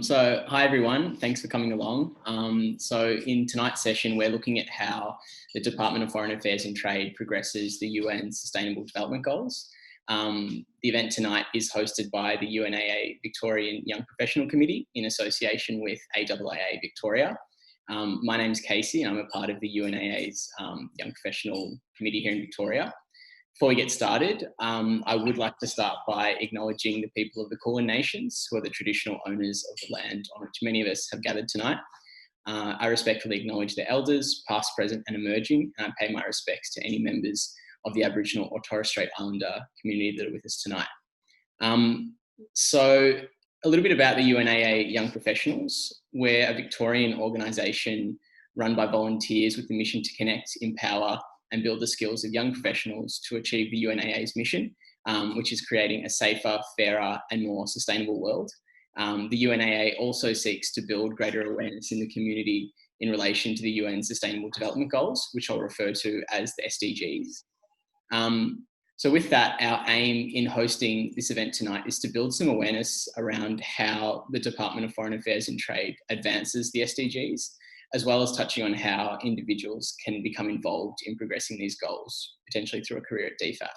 Hi everyone, thanks for coming along. So in tonight's session, we're looking at how the Department of Foreign Affairs and Trade progresses the UN Sustainable Development Goals. The event tonight is hosted by the UNAA Victorian Young Professional Committee in association with AAA Victoria. My name's Casey and I'm a part of the UNAA's Young Professional Committee here in Victoria. Before we get started, I would like to start by acknowledging the people of the Kulin Nations, who are the traditional owners of the land on which many of us have gathered tonight. I respectfully acknowledge the elders, past, present and emerging, and I pay my respects to any members of the Aboriginal or Torres Strait Islander community that are with us tonight. So a little bit about the UNAA Young Professionals. We're a Victorian organisation run by volunteers with the mission to connect, empower and build the skills of young professionals to achieve the UNAA's mission, which is creating a safer, fairer and more sustainable world. The UNAA also seeks to build greater awareness in the community in relation to the UN Sustainable Development Goals, which I'll refer to as the SDGs. So with that, our aim in hosting this event tonight is to build some awareness around how the Department of Foreign Affairs and Trade advances the SDGs, as well as touching on how individuals can become involved in progressing these goals, potentially through a career at DFAT.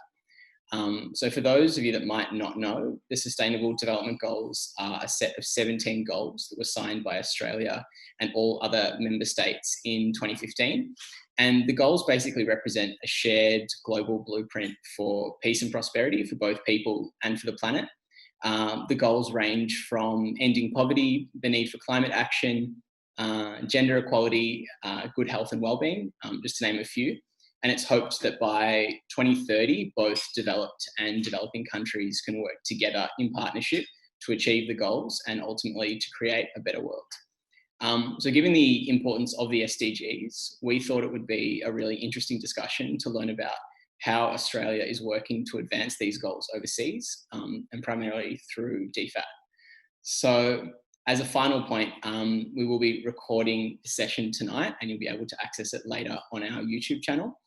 So for those of you that might not know, the Sustainable Development Goals are a set of 17 goals that were signed by Australia and all other member states in 2015. And the goals basically represent a shared global blueprint for peace and prosperity for both people and for the planet. The goals range from ending poverty, the need for climate action, gender equality, good health and wellbeing, just to name a few. And it's hoped that by 2030, both developed and developing countries can work together in partnership to achieve the goals and ultimately to create a better world. So given the importance of the SDGs, we thought it would be a really interesting discussion to learn about how Australia is working to advance these goals overseas, and primarily through DFAT. So as a final point, we will be recording the session tonight and you'll be able to access it later on our YouTube channel.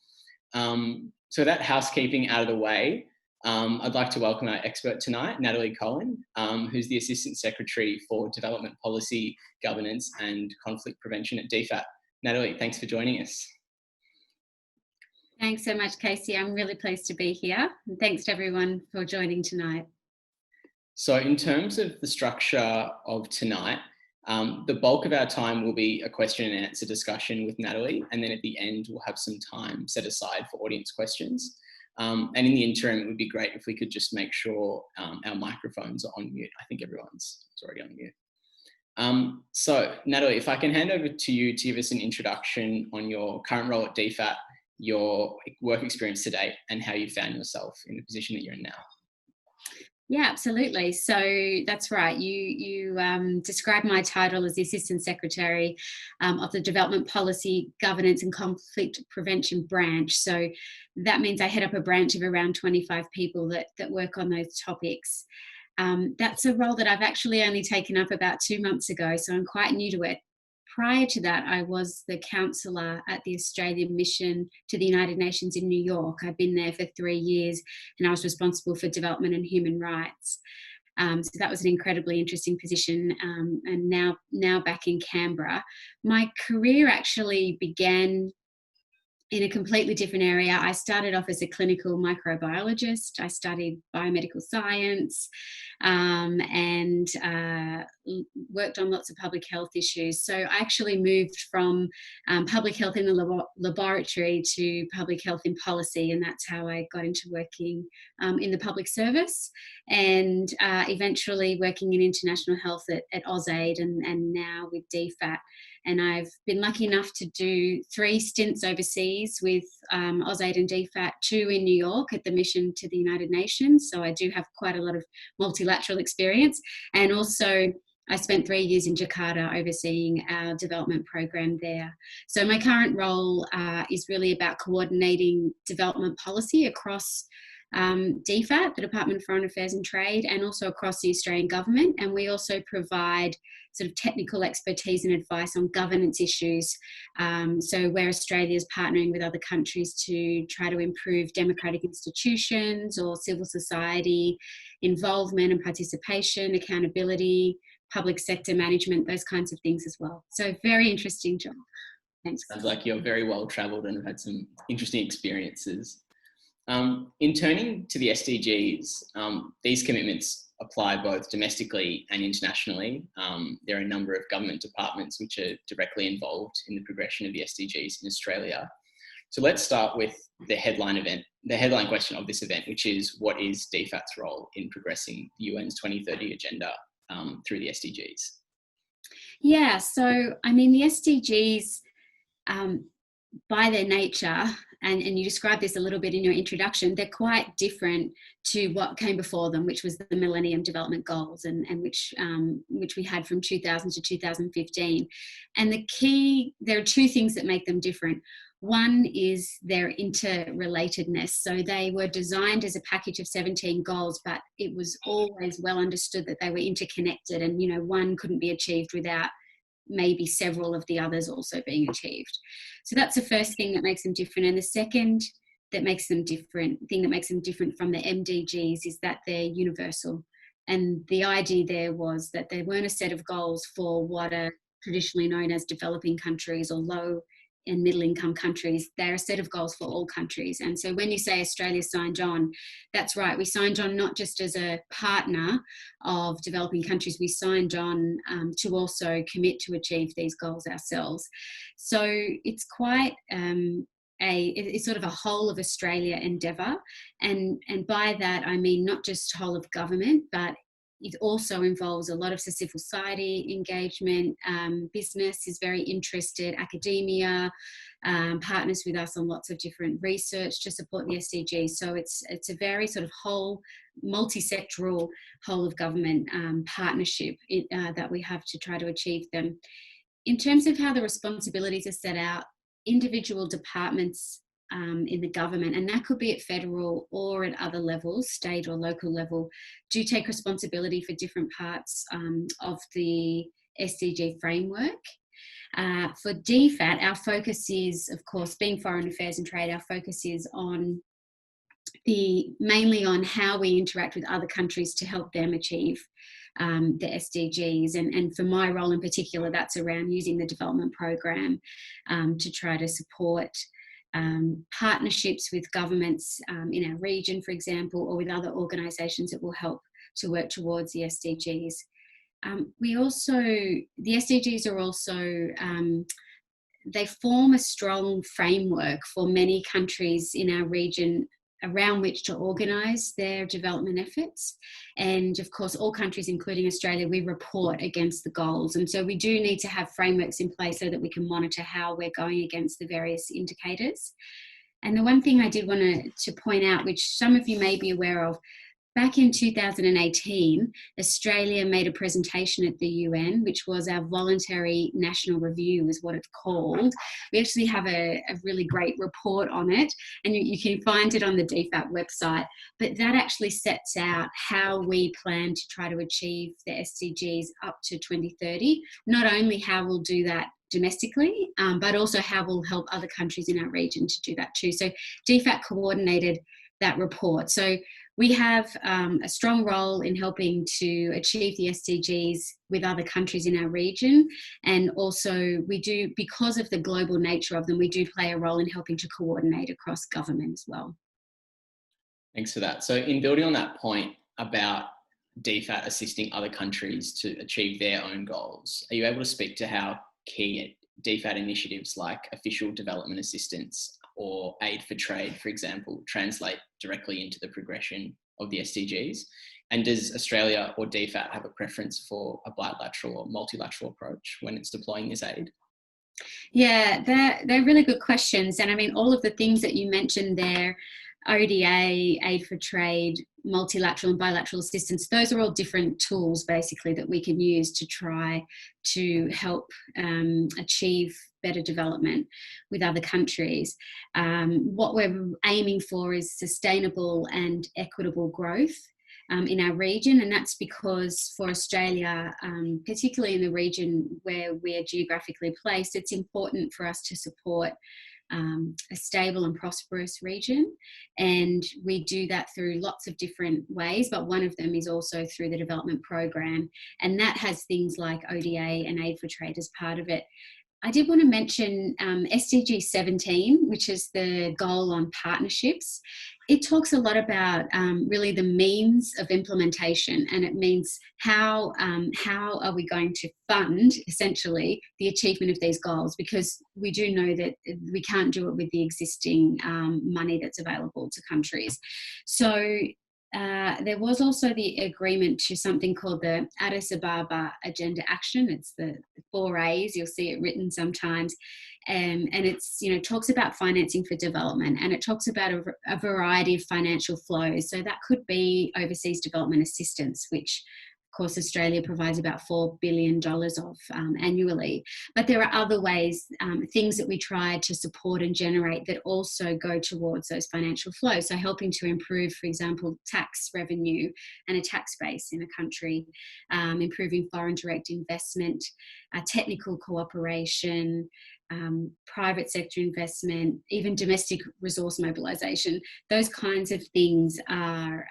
So that housekeeping out of the way, I'd like to welcome our expert tonight, Natalie Cohen, who's the Assistant Secretary for Development Policy, Governance and Conflict Prevention at DFAT. Natalie, thanks for joining us. Thanks so much, Casey. I'm really pleased to be here. And thanks to everyone for joining tonight. So in terms of the structure of tonight, the bulk of our time will be a question and answer discussion with Natalie, and then at the end we'll have some time set aside for audience questions. And in the interim, it would be great if we could just make sure our microphones are on mute. I think everyone's already on mute. So Natalie, if I can hand over to you to give us an introduction on your current role at DFAT, your work experience to date, and how you found yourself in the position that you're in now. Yeah, absolutely. So that's right. You described my title as the Assistant Secretary of the Development Policy, Governance and Conflict Prevention branch. So that means I head up a branch of around 25 people that work on those topics. That's a role that I've actually only taken up about 2 months ago, so I'm quite new to it. Prior to that, I was the counsellor at the Australian mission to the United Nations in New York. I've been there for 3 years and I was responsible for development and human rights. So that was an incredibly interesting position, and now back in Canberra. My career actually began in a completely different area. I started off as a clinical microbiologist. I studied biomedical science and worked on lots of public health issues. So I actually moved from public health in the laboratory to public health in policy, and that's how I got into working in the public service and eventually working in international health at AusAid and now with DFAT. And I've been lucky enough to do 3 stints overseas with AusAid and DFAT, 2 in New York at the mission to the United Nations. So I do have quite a lot of multilateral experience. And also I spent 3 years in Jakarta overseeing our development program there. So my current role is really about coordinating development policy across DFAT, the Department of Foreign Affairs and Trade, and also across the Australian government. And we also provide sort of technical expertise and advice on governance issues. So where Australia is partnering with other countries to try to improve democratic institutions or civil society involvement and participation, accountability, public sector management, those kinds of things as well. So very interesting job. Thanks. Sounds like you're very well travelled and have had some interesting experiences. In turning to the SDGs, these commitments apply both domestically and internationally. There are a number of government departments which are directly involved in the progression of the SDGs in Australia. So let's start with the headline question of this event, which is, what is DFAT's role in progressing the UN's 2030 agenda through the SDGs? Yeah, so I mean, the SDGs, by their nature, and you described this a little bit in your introduction, they're quite different to what came before them, which was the Millennium Development Goals, and which we had from 2000 to 2015. And there are two things that make them different. One is their interrelatedness. So they were designed as a package of 17 goals, but it was always well understood that they were interconnected, and one couldn't be achieved without maybe several of the others also being achieved. So that's the first thing that makes them different. And the second thing that makes them different from the MDGs is that they're universal. And the idea there was that they weren't a set of goals for what are traditionally known as developing countries or low and middle income countries. They're a set of goals for all countries. And so when you say Australia signed on, that's right. We signed on not just as a partner of developing countries, we signed on to also commit to achieve these goals ourselves. So it's quite it's sort of a whole of Australia endeavour. And by that, I mean not just whole of government, but it also involves a lot of civil society engagement. Business is very interested, academia partners with us on lots of different research to support the SDGs. So it's a very sort of whole, multi-sectoral, whole of government partnership that we have to try to achieve them. In terms of how the responsibilities are set out, individual departments in the government, and that could be at federal or at other levels, state or local level, do take responsibility for different parts of the SDG framework. For DFAT, our focus is, of course, being foreign affairs and trade, our focus is on mainly on how we interact with other countries to help them achieve the SDGs. And for my role in particular, that's around using the development program to try to support partnerships with governments in our region, for example, or with other organisations that will help to work towards the SDGs. The SDGs are also, they form a strong framework for many countries in our region around which to organise their development efforts. And of course, all countries, including Australia, we report against the goals. And so we do need to have frameworks in place so that we can monitor how we're going against the various indicators. And the one thing I did want to point out, which some of you may be aware of, back in 2018, Australia made a presentation at the UN, which was our voluntary national review, is what it's called. We actually have a really great report on it, and you can find it on the DFAT website. But that actually sets out how we plan to try to achieve the SDGs up to 2030, not only how we'll do that domestically, but also how we'll help other countries in our region to do that too. So DFAT coordinated that report. So we have a strong role in helping to achieve the SDGs with other countries in our region. And also we do, because of the global nature of them, we do play a role in helping to coordinate across government as well. Thanks for that. So in building on that point about DFAT assisting other countries to achieve their own goals, are you able to speak to how key DFAT initiatives like official development assistance or aid for trade, for example, translate directly into the progression of the SDGs? And does Australia or DFAT have a preference for a bilateral or multilateral approach when it's deploying this aid? Yeah, they're really good questions. And I mean, all of the things that you mentioned there ODA, aid for trade, multilateral and bilateral assistance, those are all different tools basically that we can use to try to help achieve better development with other countries. What we're aiming for is sustainable and equitable growth in our region, and that's because for Australia, particularly in the region where we are geographically placed, it's important for us to support a stable and prosperous region, and we do that through lots of different ways, but one of them is also through the development program, and that has things like ODA and aid for trade as part of it. I did want to mention SDG 17, which is the goal on partnerships. It talks a lot about really the means of implementation, and it means how are we going to fund essentially the achievement of these goals, because we do know that we can't do it with the existing money that's available to countries. So there was also the agreement to something called the Addis Ababa Agenda Action. It's the 4 A's, you'll see it written sometimes. And it's, talks about financing for development, and it talks about a variety of financial flows. So that could be overseas development assistance, which of course Australia provides about $4 billion of annually. But there are other ways, things that we try to support and generate that also go towards those financial flows. So helping to improve, for example, tax revenue and a tax base in a country, improving foreign direct investment, technical cooperation, private sector investment, even domestic resource mobilisation. Those kinds of things are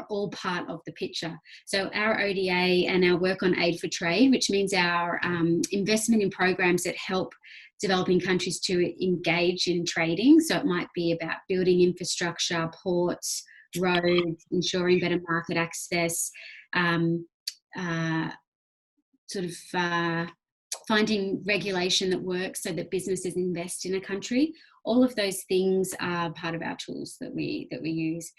all part of the picture. So our ODA and our work on aid for trade, which means our investment in programs that help developing countries to engage in trading. So it might be about building infrastructure, ports, roads, ensuring better market access, finding regulation that works so that businesses invest in a country. All of those things are part of our tools that we use.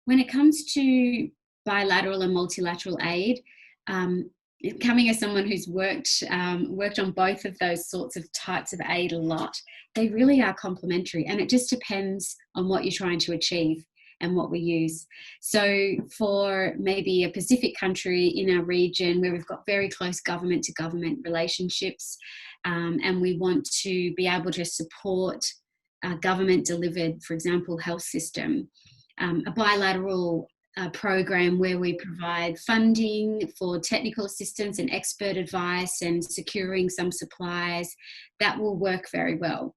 When it comes to bilateral and multilateral aid, coming as someone who's worked on both of those sorts of types of aid a lot, they really are complementary, and it just depends on what you're trying to achieve and what we use. So for maybe a Pacific country in our region where we've got very close government to government relationships, and we want to be able to support a government delivered, for example, health system, a bilateral program where we provide funding for technical assistance and expert advice and securing some supplies, that will work very well.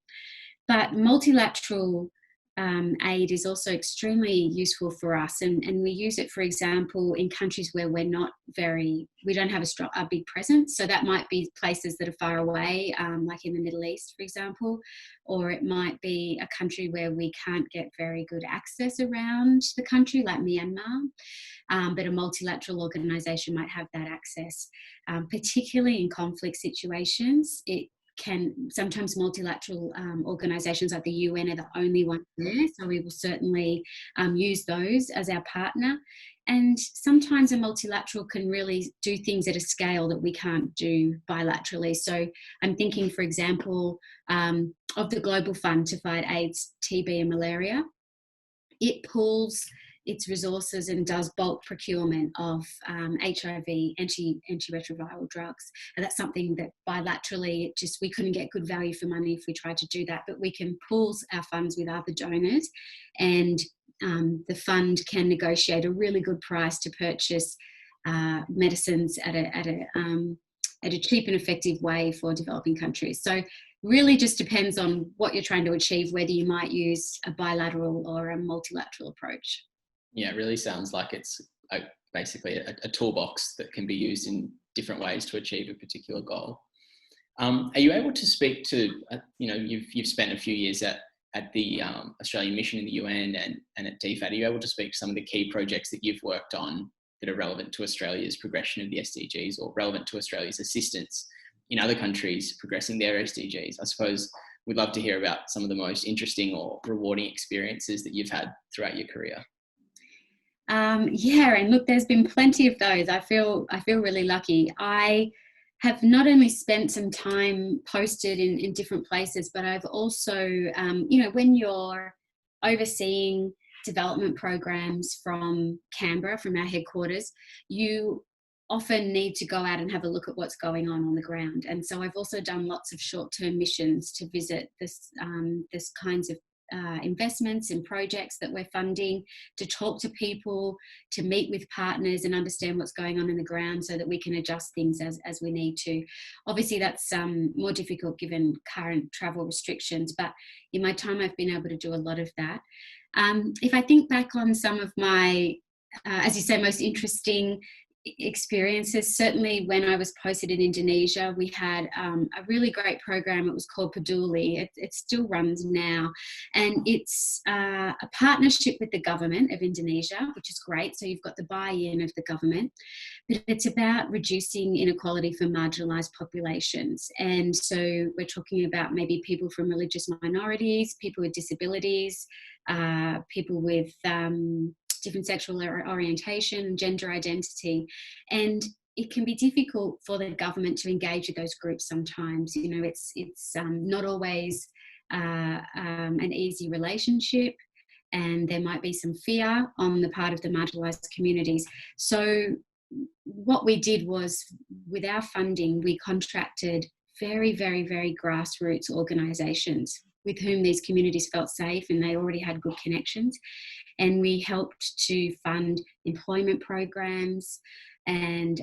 But multilateral aid is also extremely useful for us, and we use it, for example, in countries where we don't have a big presence. So that might be places that are far away, like in the Middle East, for example, or it might be a country where we can't get very good access around the country, like Myanmar. But a multilateral organisation might have that access, particularly in conflict situations. Sometimes multilateral organisations like the UN are the only ones there, so we will certainly use those as our partner. And sometimes a multilateral can really do things at a scale that we can't do bilaterally. So I'm thinking, for example, of the Global Fund to fight AIDS, TB and malaria. It pools its resources and does bulk procurement of HIV, antiretroviral drugs. And that's something that bilaterally, we couldn't get good value for money if we tried to do that, but we can pool our funds with other donors, and the fund can negotiate a really good price to purchase medicines at a cheap and effective way for developing countries. So really just depends on what you're trying to achieve, whether you might use a bilateral or a multilateral approach. Yeah, it really sounds like it's basically a toolbox that can be used in different ways to achieve a particular goal. Are you able to speak to, you've spent a few years at the Australian mission in the UN and at DFAT. Are you able to speak to some of the key projects that you've worked on that are relevant to Australia's progression of the SDGs, or relevant to Australia's assistance in other countries progressing their SDGs? I suppose we'd love to hear about some of the most interesting or rewarding experiences that you've had throughout your career. And look, there's been plenty of those. I feel really lucky. I have not only spent some time posted in different places, but I've also, when you're overseeing development programs from Canberra, from our headquarters, you often need to go out and have a look at what's going on the ground. And so I've also done lots of short-term missions to visit this kinds of investments and projects that we're funding, to talk to people, to meet with partners and understand what's going on in the ground so that we can adjust things as we need to. Obviously that's more difficult given current travel restrictions, but in my time I've been able to do a lot of that. If I think back on some of my, as you say, most interesting experiences, certainly when I was posted in Indonesia, we had a really great program. It was called Peduli. It still runs now, and it's a partnership with the government of Indonesia, which is great. So you've got the buy-in of the government, but it's about reducing inequality for marginalised populations. And so we're talking about maybe people from religious minorities, people with disabilities, people with different sexual orientation, gender identity. And it can be difficult for the government to engage with those groups sometimes. You know, it's not always an easy relationship, and there might be some fear on the part of the marginalised communities. So what we did was, with our funding, we contracted very, very, very grassroots organisations with whom these communities felt safe and they already had good connections. And we helped to fund employment programs and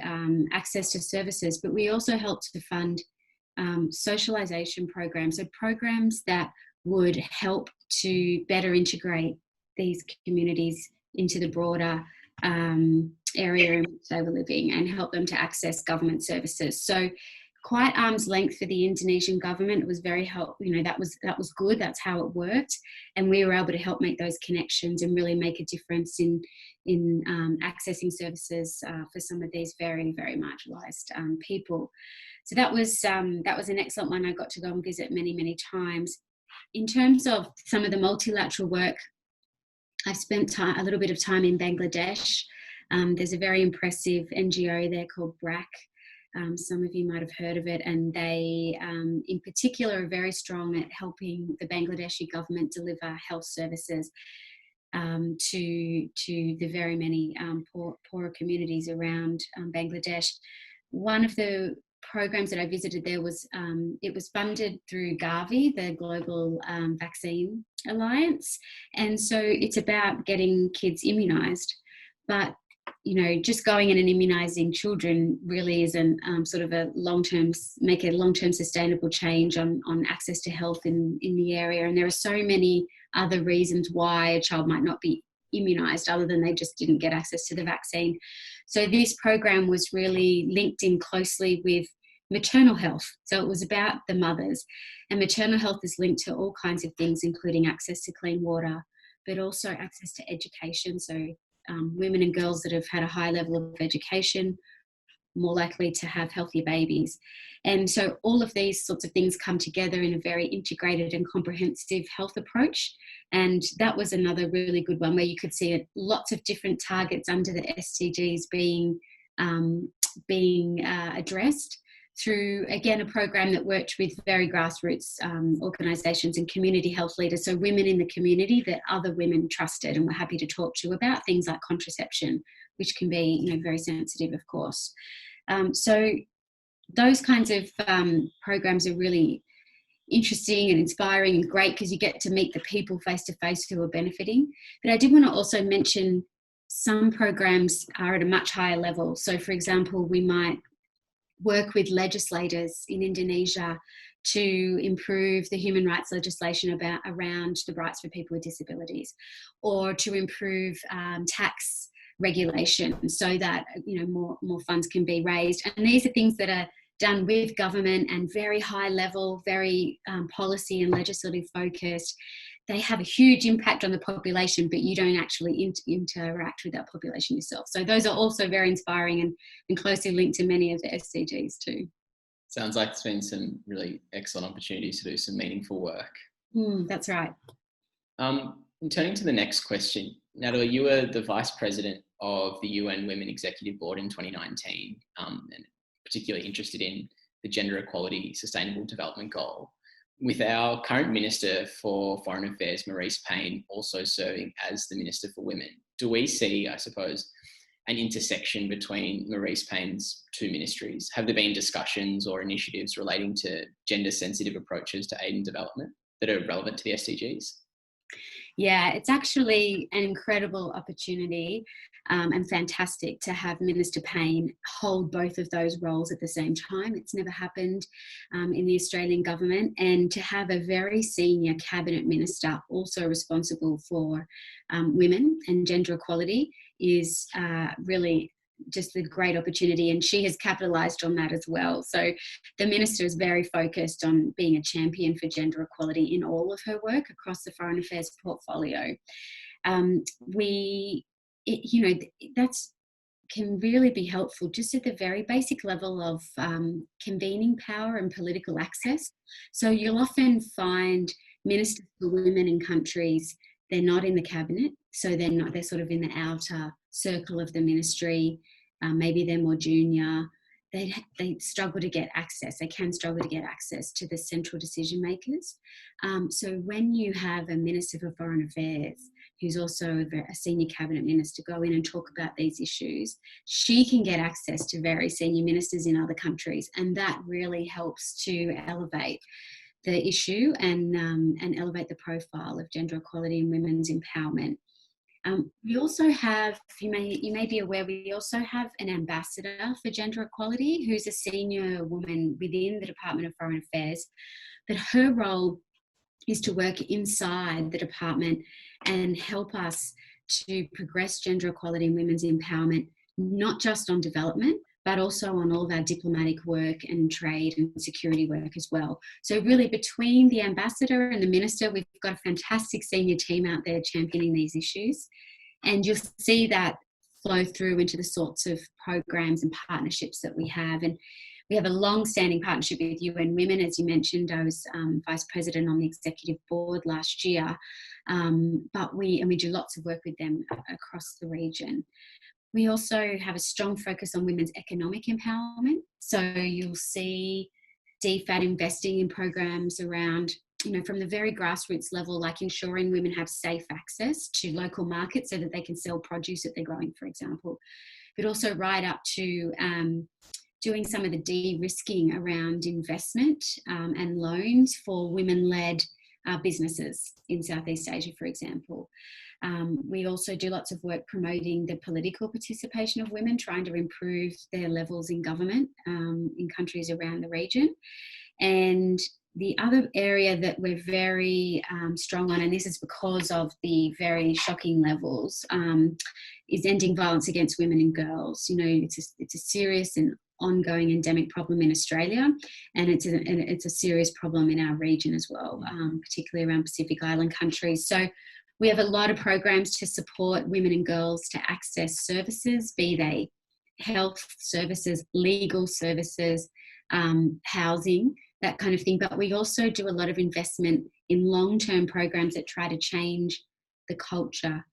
access to services, but we also helped to fund socialisation programs, so programs that would help to better integrate these communities into the broader area in which they were living and help them to access government services. So quite arm's length for the Indonesian government. It was very that was good. That's how it worked, and we were able to help make those connections and really make a difference in accessing services for some of these very, very marginalised people. So that was an excellent one. I got to go and visit many, many times. In terms of some of the multilateral work, I've spent a little bit of time in Bangladesh. There's a very impressive NGO there called BRAC. Some of you might have heard of it, and they in particular are very strong at helping the Bangladeshi government deliver health services to the very many poorer communities around Bangladesh. One of the programs that I visited there was, it was funded through Gavi, the Global Vaccine Alliance, and so it's about getting kids immunised, but you know, just going in and immunising children really isn't sort of a long-term sustainable change on access to health in the area. And there are so many other reasons why a child might not be immunised other than they just didn't get access to the vaccine. So this program was really linked in closely with maternal health. So it was about the mothers, and maternal health is linked to all kinds of things, including access to clean water, but also access to education. So women and girls that have had a high level of education, more likely to have healthier babies. And so all of these sorts of things come together in a very integrated and comprehensive health approach. And that was another really good one where you could see lots of different targets under the SDGs being addressed through, again, a program that worked with very grassroots organisations and community health leaders, so women in the community that other women trusted and were happy to talk to about things like contraception, which can be, you know, very sensitive, of course. So those kinds of programs are really interesting and inspiring and great because you get to meet the people face to face who are benefiting. But I did want to also mention some programs are at a much higher level. So, for example, we might work with legislators in Indonesia to improve the human rights legislation around the rights for people with disabilities, or to improve tax regulation so that, you know, more funds can be raised. And these are things that are done with government and very high level, very policy and legislative focused. They have a huge impact on the population, but you don't actually interact with that population yourself. So those are also very inspiring and closely linked to many of the SDGs too. Sounds like there's been some really excellent opportunities to do some meaningful work. That's right. Turning to the next question, Natalie, you were the Vice President of the UN Women Executive Board in 2019, and particularly interested in the Gender Equality Sustainable Development Goal. with our current Minister for Foreign Affairs, Marise Payne, also serving as the Minister for Women, do we see, I suppose, an intersection between Marise Payne's two ministries? Have there been discussions or initiatives relating to gender-sensitive approaches to aid and development that are relevant to the SDGs? Yeah, it's actually an incredible opportunity and fantastic to have Minister Payne hold both of those roles at the same time. It's never happened in the Australian government, and to have a very senior cabinet minister also responsible for women and gender equality is really just a great opportunity, and she has capitalised on that as well. So the minister is very focused on being a champion for gender equality in all of her work across the foreign affairs portfolio. That's can really be helpful just at the very basic level of convening power and political access. So you'll often find ministers for women in countries, they're not in the cabinet, so they're sort of in the outer circle of the ministry. Maybe they're more junior. They struggle to get access. They can struggle to get access to the central decision makers. So when you have a Minister for Foreign Affairs who's also a senior cabinet minister go in and talk about these issues, she can get access to very senior ministers in other countries, and that really helps to elevate the issue and elevate the profile of gender equality and women's empowerment. We also have, you may be aware, we also have an ambassador for gender equality who's a senior woman within the Department of Foreign Affairs, but her role is to work inside the department and help us to progress gender equality and women's empowerment, not just on development, but also on all of our diplomatic work and trade and security work as well. So really between the ambassador and the minister, we've got a fantastic senior team out there championing these issues. And you'll see that flow through into the sorts of programs and partnerships that we have. And we have a long-standing partnership with UN Women. As you mentioned, I was Vice President on the Executive Board last year, but we do lots of work with them across the region. We also have a strong focus on women's economic empowerment. So you'll see DFAT investing in programs around, from the very grassroots level, like ensuring women have safe access to local markets so that they can sell produce that they're growing, for example, but also right up to doing some of the de-risking around investment and loans for women-led businesses in Southeast Asia, for example. We also do lots of work promoting the political participation of women, trying to improve their levels in government in countries around the region. And the other area that we're very strong on, and this is because of the very shocking levels, is ending violence against women and girls. It's a serious and ongoing endemic problem in Australia, and it's a serious problem in our region as well, particularly around Pacific Island countries. So we have a lot of programs to support women and girls to access services, be they health services, legal services, housing, that kind of thing. But we also do a lot of investment in long-term programs that try to change the culture,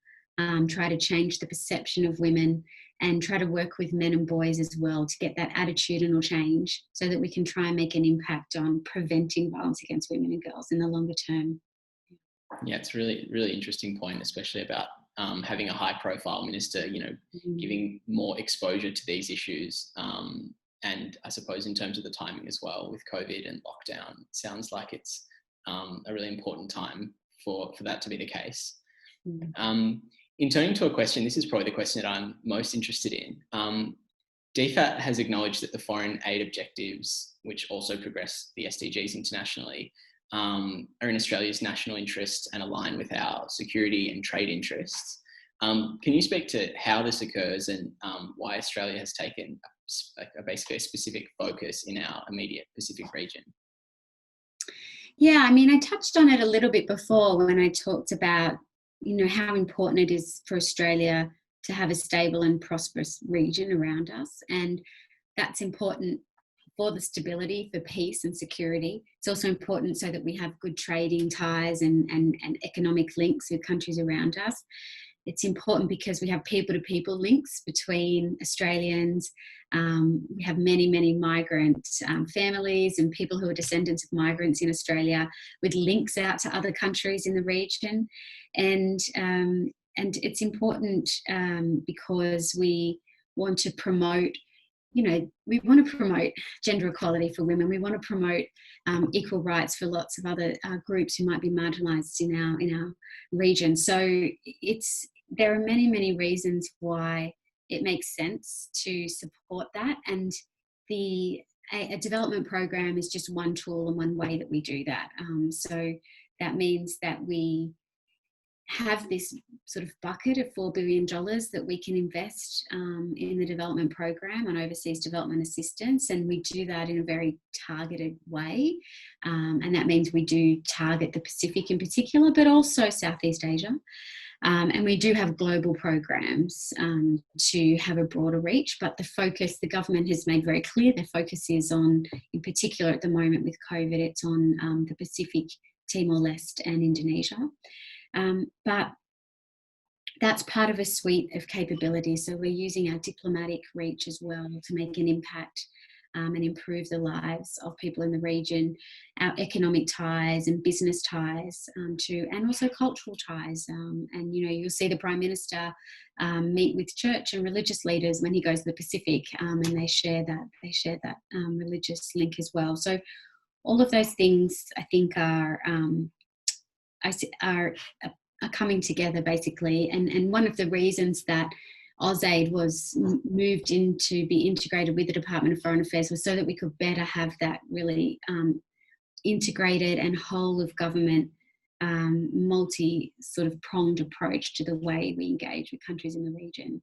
try to change the perception of women, and try to work with men and boys as well to get that attitudinal change so that we can try and make an impact on preventing violence against women and girls in the longer term. Yeah, it's a really, really interesting point, especially about having a high-profile minister, giving more exposure to these issues. And I suppose in terms of the timing as well, with COVID and lockdown, it sounds like it's a really important time for that to be the case. In turning to a question, this is probably the question that I'm most interested in. DFAT has acknowledged that the foreign aid objectives, which also progress the SDGs internationally, are in Australia's national interests and align with our security and trade interests. Can you speak to how this occurs and why Australia has taken basically a specific focus in our immediate Pacific region? Yeah, I touched on it a little bit before when I talked about, how important it is for Australia to have a stable and prosperous region around us. And that's important for the stability, for peace and security. It's also important so that we have good trading ties and economic links with countries around us. it's important because we have people-to-people links between Australians. We have many migrant families and people who are descendants of migrants in Australia with links out to other countries in the region. And it's important because we want to promote, we want to promote gender equality for women. We want to promote equal rights for lots of other groups who might be marginalised in our region. So there are many reasons why it makes sense to support that, and a development program is just one tool and one way that we do that. So that means that we have this sort of bucket of $4 billion that we can invest in the development program on overseas development assistance, and we do that in a very targeted way, and that means we do target the Pacific in particular, but also Southeast Asia. And we do have global programs to have a broader reach, but the government has made very clear their focus is on, in particular at the moment with COVID, it's on the Pacific, Timor-Leste and Indonesia. But that's part of a suite of capabilities. So we're using our diplomatic reach as well to make an impact and improve the lives of people in the region, our economic ties and business ties and also cultural ties. And you'll see the Prime Minister meet with church and religious leaders when he goes to the Pacific, and they share that religious link as well. So all of those things, I think, are coming together basically, and one of the reasons that AusAid was moved in to be integrated with the Department of Foreign Affairs was so that we could better have that really integrated and whole of government multi sort of pronged approach to the way we engage with countries in the region.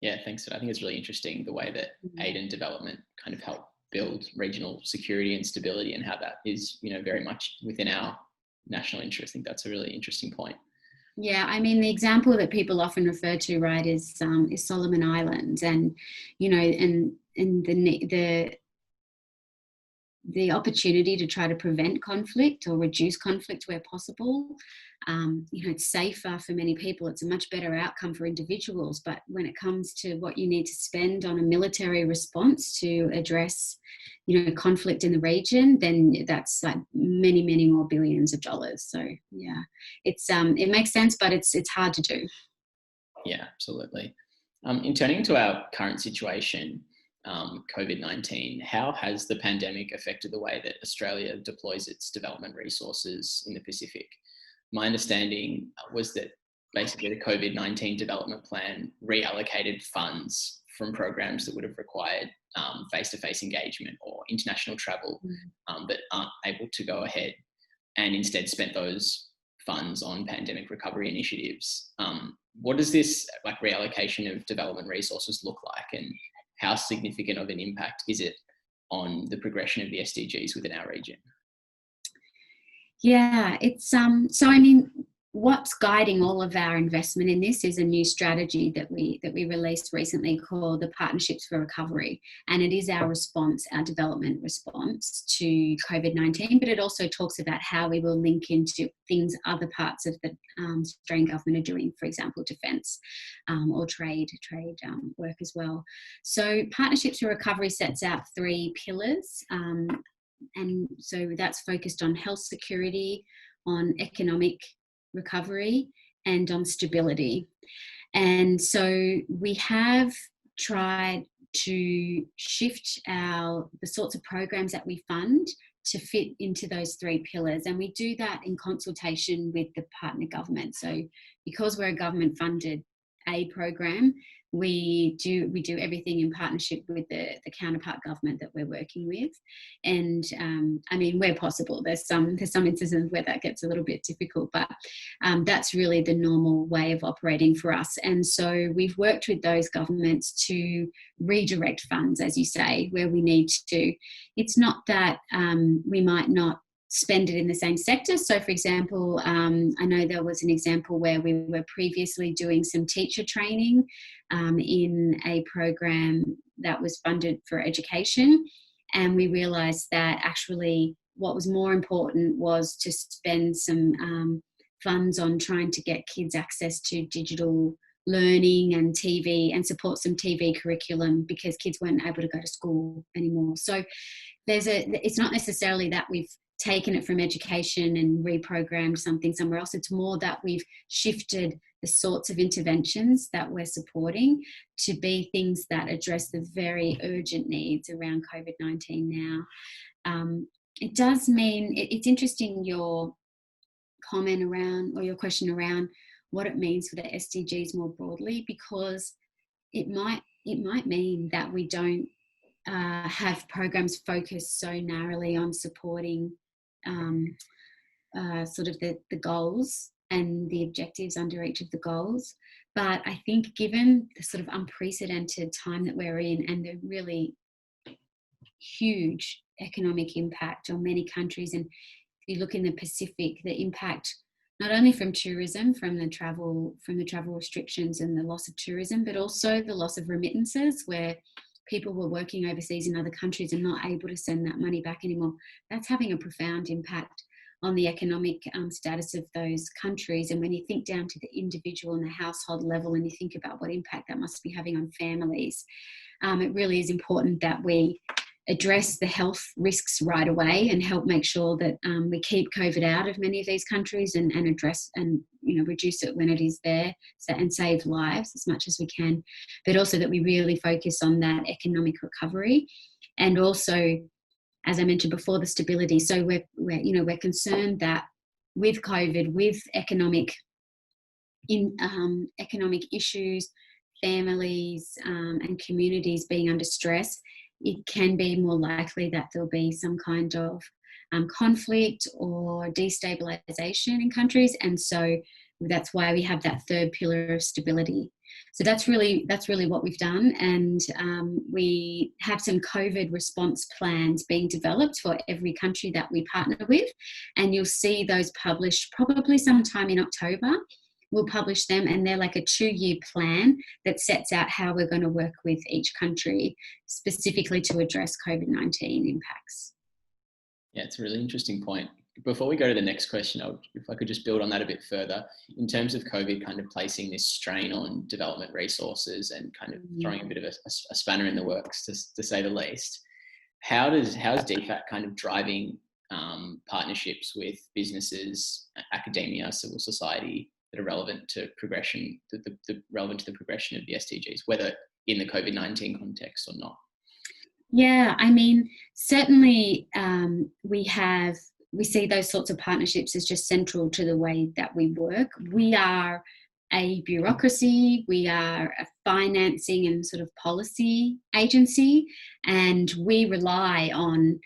Yeah, thanks. I think it's really interesting the way that aid and development kind of help build regional security and stability, and how that is, very much within our national interest. I think that's a really interesting point. Yeah, I mean, the example that people often refer to, right, is Solomon Islands, and the opportunity to try to prevent conflict or reduce conflict where possible. It's safer for many people. It's a much better outcome for individuals. But when it comes to what you need to spend on a military response to address, conflict in the region, then that's like many more billions of dollars. So yeah, it makes sense, but it's hard to do. Yeah, absolutely. In turning to our current situation, COVID-19, how has the pandemic affected the way that Australia deploys its development resources in the Pacific? My understanding was that basically the COVID-19 development plan reallocated funds from programs that would have required face-to-face engagement or international travel that aren't able to go ahead, and instead spent those funds on pandemic recovery initiatives. What does this reallocation of development resources look like, and how significant of an impact is it on the progression of the SDGs within our region? Yeah, it's so I mean, what's guiding all of our investment in this is a new strategy that we released recently called the Partnerships for Recovery, and it is our response, our development response to COVID-19, but it also talks about how we will link into things other parts of the Australian government are doing, for example, defence or trade work as well. So Partnerships for Recovery sets out 3 pillars, and so that's focused on health security, on economic recovery, and on stability. And so we have tried to shift the sorts of programs that we fund to fit into those 3 pillars, and we do that in consultation with the partner government. So because we're a government funded aid program, we do everything in partnership with the counterpart government that we're working with. And I mean, where possible, there's some instances where that gets a little bit difficult, but that's really the normal way of operating for us. And so we've worked with those governments to redirect funds, as you say, where we need to. It's not that we might not spend it in the same sector. So for example, I know there was an example where we were previously doing some teacher training in a program that was funded for education, and we realised that actually what was more important was to spend some funds on trying to get kids access to digital learning and TV, and support some TV curriculum because kids weren't able to go to school anymore. So it's not necessarily that we've taken it from education and reprogrammed something somewhere else. It's more that we've shifted the sorts of interventions that we're supporting to be things that address the very urgent needs around COVID-19 now. It does mean, it's interesting your comment around, or your question around, what it means for the SDGs more broadly, because it might mean that we don't have programs focused so narrowly on supporting sort of the goals and the objectives under each of the goals. But I think given the sort of unprecedented time that we're in and the really huge economic impact on many countries, and if you look in the Pacific, the impact not only from tourism, from the travel restrictions and the loss of tourism, but also the loss of remittances, where people were working overseas in other countries and not able to send that money back anymore. That's having a profound impact on the economic status of those countries. And when you think down to the individual and the household level, and you think about what impact that must be having on families, it really is important that we address the health risks right away and help make sure that we keep COVID out of many of these countries and address and reduce it when it is there, and save lives as much as we can. But also that we really focus on that economic recovery, and also, as I mentioned before, the stability. So we're concerned that with COVID, with economic issues, families and communities being under stress, it can be more likely that there'll be some kind of conflict or destabilization in countries. And so that's why we have that third pillar of stability. So that's really what we've done. And we have some COVID response plans being developed for every country that we partner with. And you'll see those published probably sometime in October. We'll publish them, and they're like a 2-year plan that sets out how we're going to work with each country specifically to address COVID-19 impacts. Yeah, it's a really interesting point. Before we go to the next question, if I could just build on that a bit further, in terms of COVID kind of placing this strain on development resources and kind of throwing a bit of a spanner in the works, to say the least, how is DFAT kind of driving partnerships with businesses, academia, civil society, that are relevant to progression, relevant to the progression of the SDGs, whether in the COVID-19 context or not? Yeah, I mean, certainly we see those sorts of partnerships as just central to the way that we work. We are a bureaucracy, we are a financing and sort of policy agency, and we rely on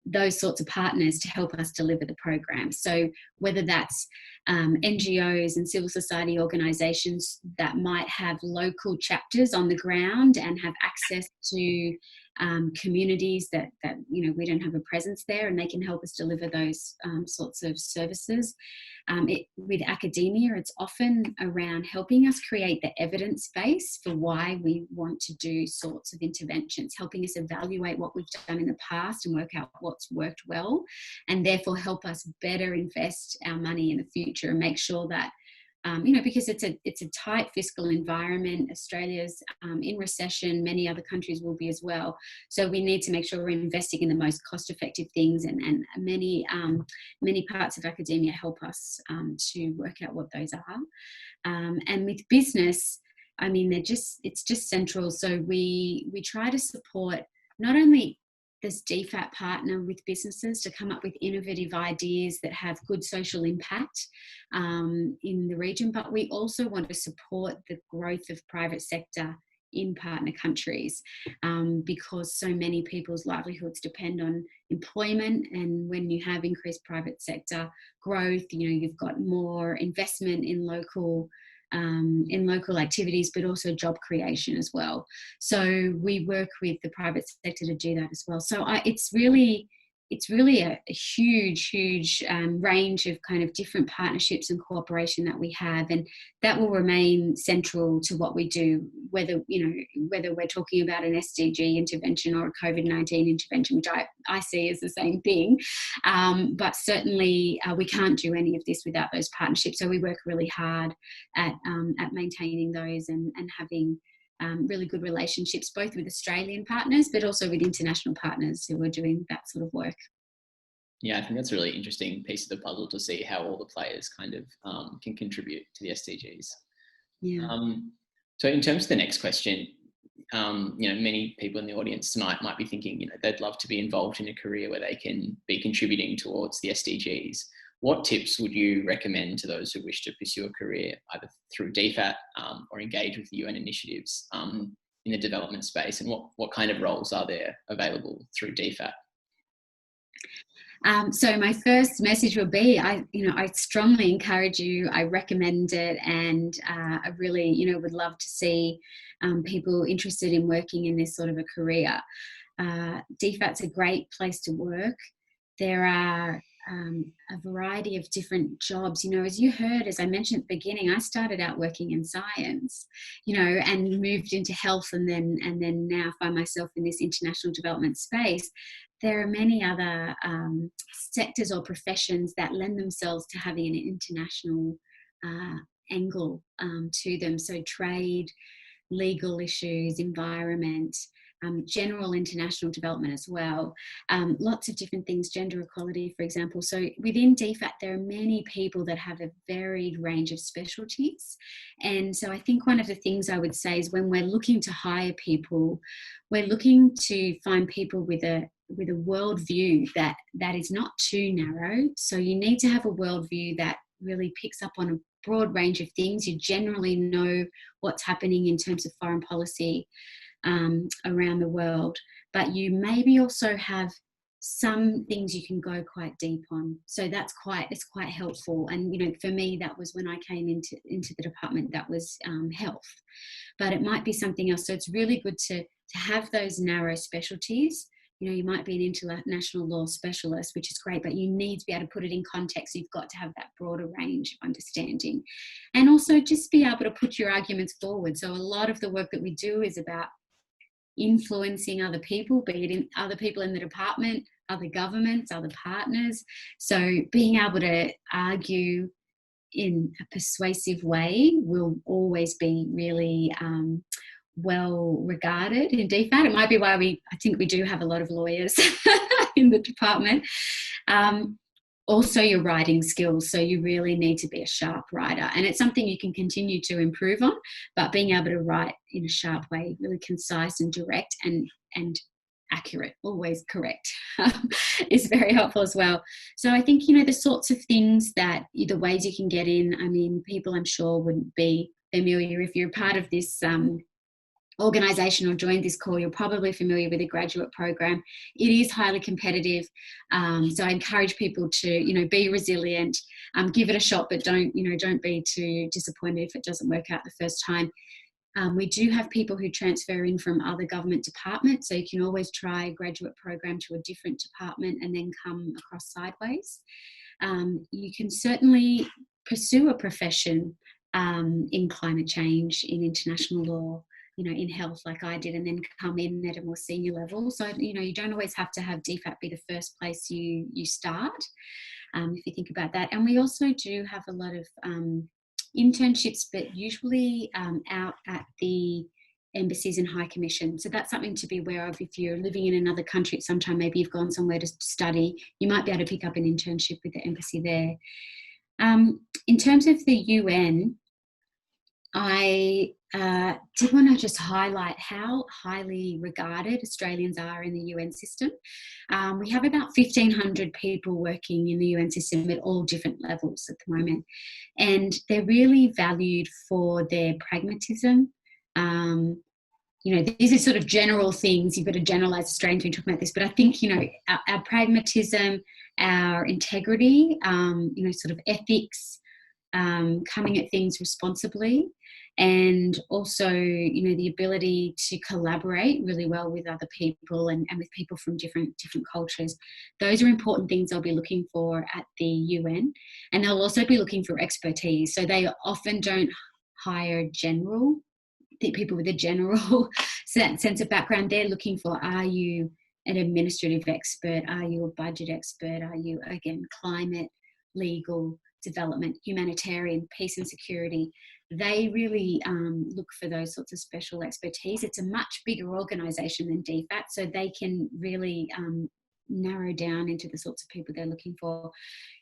those sorts of partners to help us deliver the program. So whether that's NGOs and civil society organisations that might have local chapters on the ground and have access to communities that we don't have a presence there, and they can help us deliver those sorts of services. With academia, it's often around helping us create the evidence base for why we want to do sorts of interventions, helping us evaluate what we've done in the past and work out what's worked well, and therefore help us better invest our money in the future and make sure that because it's a tight fiscal environment. Australia's in recession, many other countries will be as well. So we need to make sure we're investing in the most cost-effective things, and many parts of academia help us to work out what those are. And with business, I mean, it's just central. So we try to support not only this DFAT partner with businesses to come up with innovative ideas that have good social impact in the region, but we also want to support the growth of private sector in partner countries because so many people's livelihoods depend on employment, and when you have increased private sector growth, you've got more investment in local activities, but also job creation as well. So we work with the private sector to do that as well. So it's really it's really a huge range of kind of different partnerships and cooperation that we have, and that will remain central to what we do, whether we're talking about an SDG intervention or a COVID-19 intervention, which I see as the same thing. But certainly we can't do any of this without those partnerships. So we work really hard at maintaining those and having really good relationships, both with Australian partners, but also with international partners who are doing that sort of work. Yeah, I think that's a really interesting piece of the puzzle to see how all the players kind of can contribute to the SDGs. Yeah. So in terms of the next question, many people in the audience tonight might be thinking, they'd love to be involved in a career where they can be contributing towards the SDGs. What tips would you recommend to those who wish to pursue a career either through DFAT or engage with UN initiatives in the development space, and what kind of roles are there available through DFAT? So my first message would be, I strongly encourage you. I recommend it, and I really, would love to see people interested in working in this sort of a career. DFAT's a great place to work. There are a variety of different jobs. As you heard, as I mentioned at the beginning, I started out working in science, and moved into health, and then now find myself in this international development space. There are many other sectors or professions that lend themselves to having an international angle to them. So trade, legal issues, environment, general international development as well. Lots of different things, gender equality, for example. So within DFAT, there are many people that have a varied range of specialties. And so I think one of the things I would say is when we're looking to hire people, we're looking to find people with a worldview that is not too narrow. So you need to have a worldview that really picks up on a broad range of things. You generally know what's happening in terms of foreign policy around the world, but you maybe also have some things you can go quite deep on. So it's quite helpful. And for me, that was when I came into the department, that was health, but it might be something else. So it's really good to have those narrow specialties. You might be an international law specialist, which is great, but you need to be able to put it in context. You've got to have that broader range of understanding, and also just be able to put your arguments forward. So a lot of the work that we do is about influencing other people, be it in other people in the department, other governments, other partners. So being able to argue in a persuasive way will always be really well regarded in DFAT. It might be why I think we do have a lot of lawyers in the department. Also your writing skills. So you really need to be a sharp writer, and it's something you can continue to improve on, but being able to write in a sharp way, really concise and direct and accurate, always correct, is very helpful as well. So I think, the sorts of things that the ways you can get in, people I'm sure wouldn't be familiar if you're part of this organisation or joined this call, you're probably familiar with the graduate program. It is highly competitive, so I encourage people to be resilient, give it a shot, but don't be too disappointed if it doesn't work out the first time. We do have people who transfer in from other government departments, so you can always try a graduate program to a different department and then come across sideways. You can certainly pursue a profession in climate change, in international law, in health like I did, and then come in at a more senior level. So, you don't always have to have DFAT be the first place you start, if you think about that. And we also do have a lot of internships, but usually out at the embassies and high commission. So that's something to be aware of. If you're living in another country at some time, maybe you've gone somewhere to study, you might be able to pick up an internship with the embassy there. In terms of the UN, I did want to just highlight how highly regarded Australians are in the UN system. We have about 1,500 people working in the UN system at all different levels at the moment, and they're really valued for their pragmatism. These are sort of general things. You've got to generalise Australian to talk about this, but I think, our pragmatism, our integrity, sort of ethics, coming at things responsibly, and also, the ability to collaborate really well with other people and with people from different cultures. Those are important things they'll be looking for at the UN, and they'll also be looking for expertise. So they often don't hire people with a general sense of background. They're looking for, are you an administrative expert? Are you a budget expert? Are you, again, climate, legal, development, humanitarian, peace and security? They really look for those sorts of special expertise. It's a much bigger organisation than DFAT, so they can really narrow down into the sorts of people they're looking for.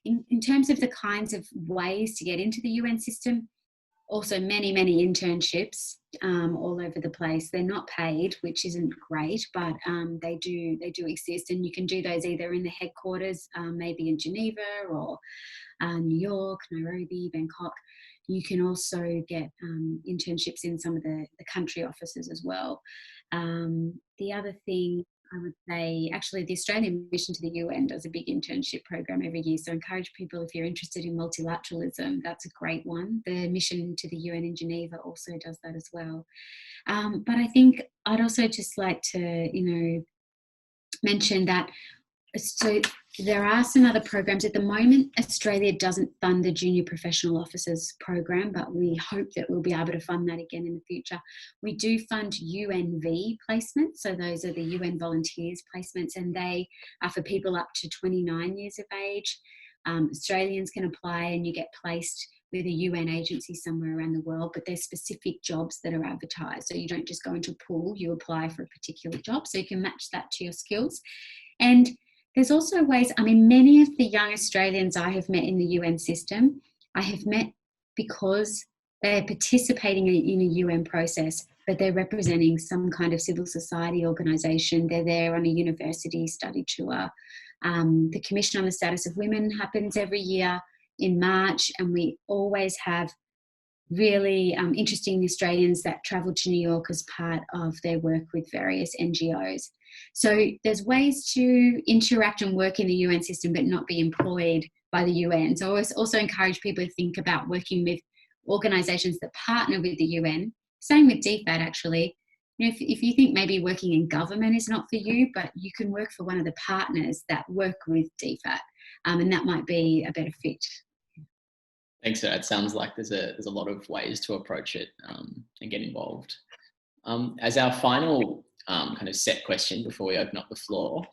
In terms of the kinds of ways to get into the UN system, also many internships all over the place. They're not paid, which isn't great, but they do exist, and you can do those either in the headquarters, maybe in Geneva or New York, Nairobi, Bangkok. You can also get internships in some of the country offices as well. The other thing I would say, actually, the Australian mission to the UN does a big internship program every year. So encourage people, if you're interested in multilateralism, that's a great one. The mission to the UN in Geneva also does that as well. But I think I'd also just like to, mention that, so there are some other programs. At the moment, Australia doesn't fund the Junior Professional Officers program, but we hope that we'll be able to fund that again in the future. We do fund UNV placements, so those are the UN volunteers placements, and they are for people up to 29 years of age. Australians can apply and you get placed with a UN agency somewhere around the world, but there's specific jobs that are advertised. So you don't just go into a pool, you apply for a particular job, so you can match that to your skills. And there's also ways, many of the young Australians I have met in the UN system, I have met because they're participating in a UN process, but they're representing some kind of civil society organisation. They're there on a university study tour. The Commission on the Status of Women happens every year in March, and we always have really interesting Australians that travel to New York as part of their work with various NGOs. So there's ways to interact and work in the UN system but not be employed by the UN. So I also encourage people to think about working with organisations that partner with the UN. Same with DFAT, actually. If you think maybe working in government is not for you, but you can work for one of the partners that work with DFAT, and that might be a better fit. Thanks, sir. It sounds like there's a lot of ways to approach it and get involved. As our final kind of set question before we open up the floor,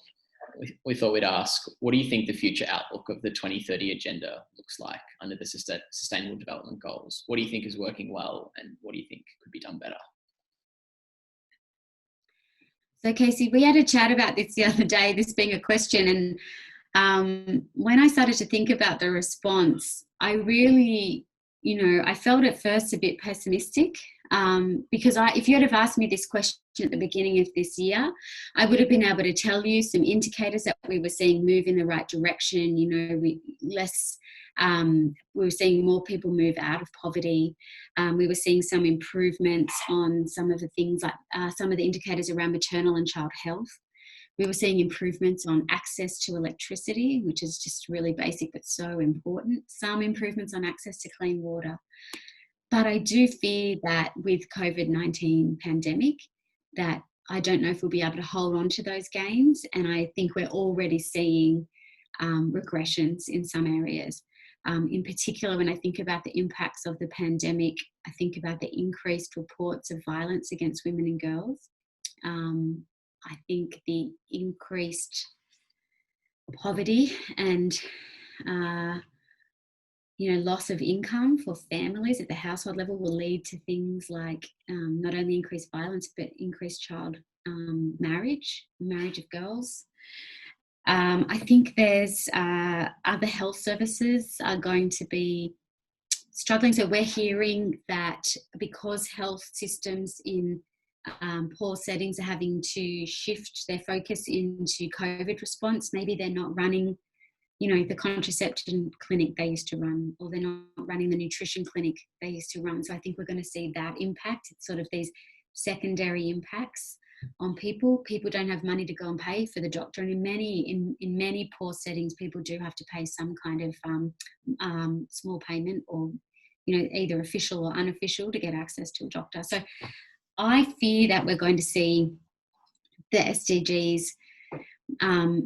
we thought we'd ask, what do you think the future outlook of the 2030 agenda looks like under the Sustainable Development Goals? What do you think is working well, and what do you think could be done better? So Casey, we had a chat about this the other day, this being a question, and when I started to think about the response, I really, I felt at first a bit pessimistic, because if you had have asked me this question at the beginning of this year, I would have been able to tell you some indicators that we were seeing move in the right direction. We were seeing more people move out of poverty. We were seeing some improvements on some of the things like some of the indicators around maternal and child health. We were seeing improvements on access to electricity, which is just really basic but so important. Some improvements on access to clean water. But I do fear that with COVID-19 pandemic, that I don't know if we'll be able to hold on to those gains. And I think we're already seeing regressions in some areas. In particular, when I think about the impacts of the pandemic, I think about the increased reports of violence against women and girls. I think the increased poverty and loss of income for families at the household level will lead to things like not only increased violence but increased child marriage of girls. I think there's other health services are going to be struggling. So we're hearing that because health systems in poor settings are having to shift their focus into COVID response. Maybe they're not running, the contraception clinic they used to run, or they're not running the nutrition clinic they used to run. So I think we're going to see that impact. It's sort of these secondary impacts on people. People don't have money to go and pay for the doctor, and in many poor settings, people do have to pay some kind of small payment, or either official or unofficial, to get access to a doctor. So I fear that we're going to see the SDGs